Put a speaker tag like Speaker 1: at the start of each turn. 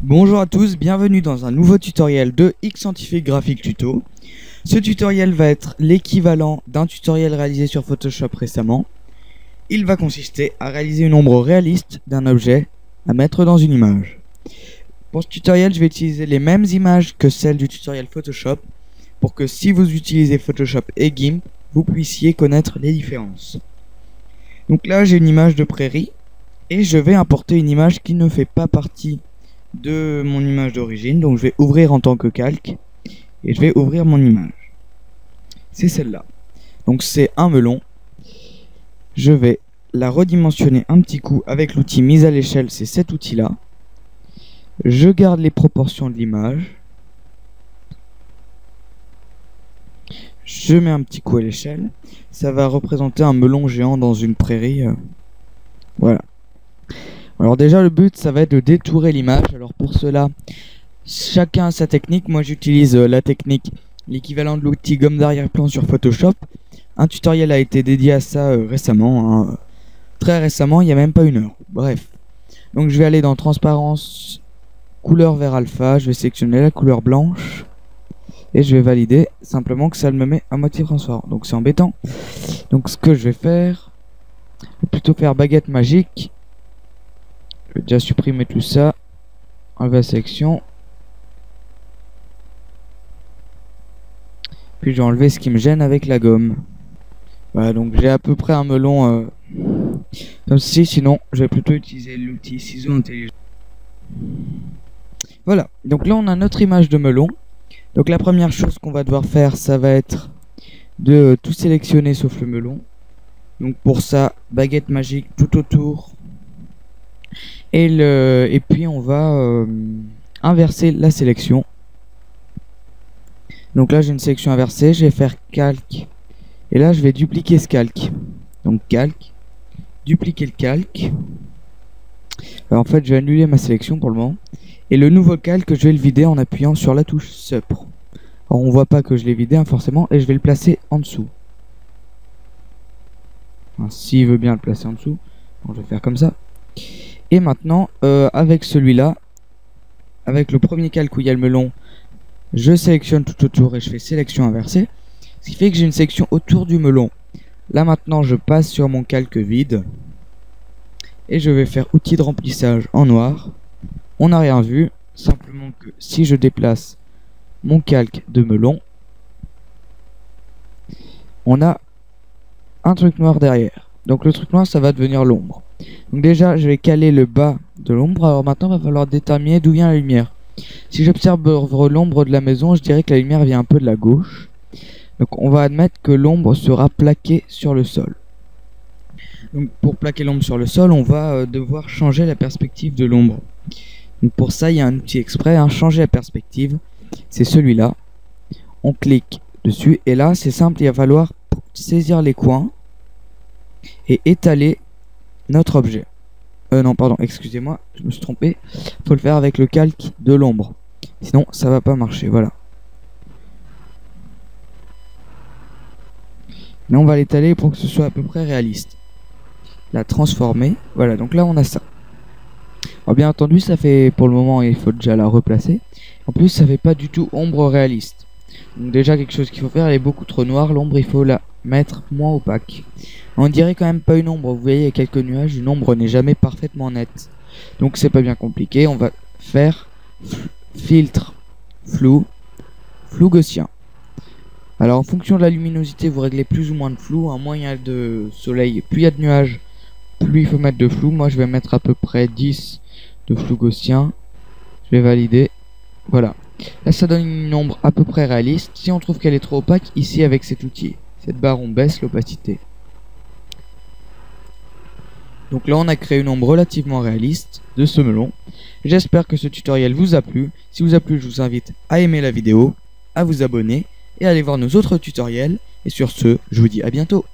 Speaker 1: Bonjour à tous, bienvenue dans un nouveau tutoriel de Xscientific Graphic Tuto. Ce tutoriel va être l'équivalent d'un tutoriel réalisé sur Photoshop récemment. Il va consister à réaliser une ombre réaliste d'un objet à mettre dans une image. Pour ce tutoriel, je vais utiliser les mêmes images que celles du tutoriel Photoshop pour que si vous utilisez Photoshop et GIMP, vous puissiez connaître les différences. Donc là, j'ai une image de prairie et je vais importer une image qui ne fait pas partie de mon image d'origine. Donc je vais ouvrir en tant que calque et je vais ouvrir mon image. C'est celle-là. Donc c'est un melon. Je vais la redimensionner un petit coup avec l'outil mise à l'échelle, c'est cet outil-là. Je garde les proportions de l'image. Je mets un petit coup à l'échelle. Ça va représenter un melon géant dans une prairie. Voilà. Alors déjà le but ça va être de détourer l'image. Alors pour cela, chacun a sa technique. Moi j'utilise la technique, l'équivalent de l'outil gomme d'arrière-plan sur Photoshop. Un tutoriel a été dédié à ça récemment, hein. Très récemment, il n'y a même pas une heure. Bref. Donc je vais aller dans transparence, couleur vert alpha, je vais sélectionner la couleur blanche. Et je vais valider simplement que ça me met à moitié transparent. Donc c'est embêtant. Donc ce que je vais faire, je vais plutôt faire baguette magique. Je vais déjà supprimer tout ça. Enlever la sélection. Puis je vais enlever ce qui me gêne avec la gomme. Voilà, donc j'ai à peu près un melon comme ceci. Sinon, je vais plutôt utiliser l'outil ciseau intelligent. Voilà, donc là on a notre image de melon. Donc la première chose qu'on va devoir faire, ça va être de tout sélectionner sauf le melon. Donc pour ça, baguette magique tout autour. Et puis on va inverser la sélection. Donc là j'ai une sélection inversée, je vais faire calque. Et là je vais dupliquer ce calque. Donc calque, dupliquer le calque. Alors, en fait je vais annuler ma sélection pour le moment. Et le nouveau calque je vais le vider en appuyant sur la touche Supr. Alors on voit pas que je l'ai vidé hein, forcément. Et je vais le placer en dessous. S'il veut bien le placer en dessous. Donc, je vais faire comme ça. Et maintenant avec celui-là, avec le premier calque où il y a le melon, je sélectionne tout autour et je fais sélection inversée. Ce qui fait que j'ai une section autour du melon. Là maintenant je passe sur mon calque vide. Et je vais faire outil de remplissage en noir. On n'a rien vu. Simplement que si je déplace mon calque de melon, on a un truc noir derrière. Donc le truc noir ça va devenir l'ombre. Donc déjà je vais caler le bas de l'ombre. Alors maintenant il va falloir déterminer d'où vient la lumière. Si j'observe l'ombre de la maison, je dirais que la lumière vient un peu de la gauche. Donc on va admettre que l'ombre sera plaquée sur le sol. Donc pour plaquer l'ombre sur le sol, on va devoir changer la perspective de l'ombre. Donc pour ça, il y a un outil exprès, hein, changer la perspective. C'est celui-là. On clique dessus et là, c'est simple, il va falloir saisir les coins et étaler notre objet. Non, pardon, excusez-moi, je me suis trompé. Faut le faire avec le calque de l'ombre. Sinon, ça va pas marcher, voilà. Là, on va l'étaler pour que ce soit à peu près réaliste. La transformer, voilà, donc là, on a ça. Alors, bien entendu, ça fait, pour le moment, il faut déjà la replacer. En plus, ça fait pas du tout ombre réaliste. Donc déjà, quelque chose qu'il faut faire, elle est beaucoup trop noire. L'ombre, il faut la mettre moins opaque. On dirait quand même pas une ombre, vous voyez il y a quelques nuages, une ombre n'est jamais parfaitement nette. Donc c'est pas bien compliqué, on va faire filtre, flou gaussien. Alors en fonction de la luminosité vous réglez plus ou moins de flou, hein. Moins il y a de soleil, plus il y a de nuages, plus il faut mettre de flou. Moi je vais mettre à peu près 10 de flou gaussien, je vais valider, voilà. Là ça donne une ombre à peu près réaliste. Si on trouve qu'elle est trop opaque, ici avec cet outil, cette barre on baisse l'opacité. Donc là on a créé une ombre relativement réaliste de ce melon. J'espère que ce tutoriel vous a plu. Si vous a plu, je vous invite à aimer la vidéo, à vous abonner et à aller voir nos autres tutoriels. Et sur ce, je vous dis à bientôt.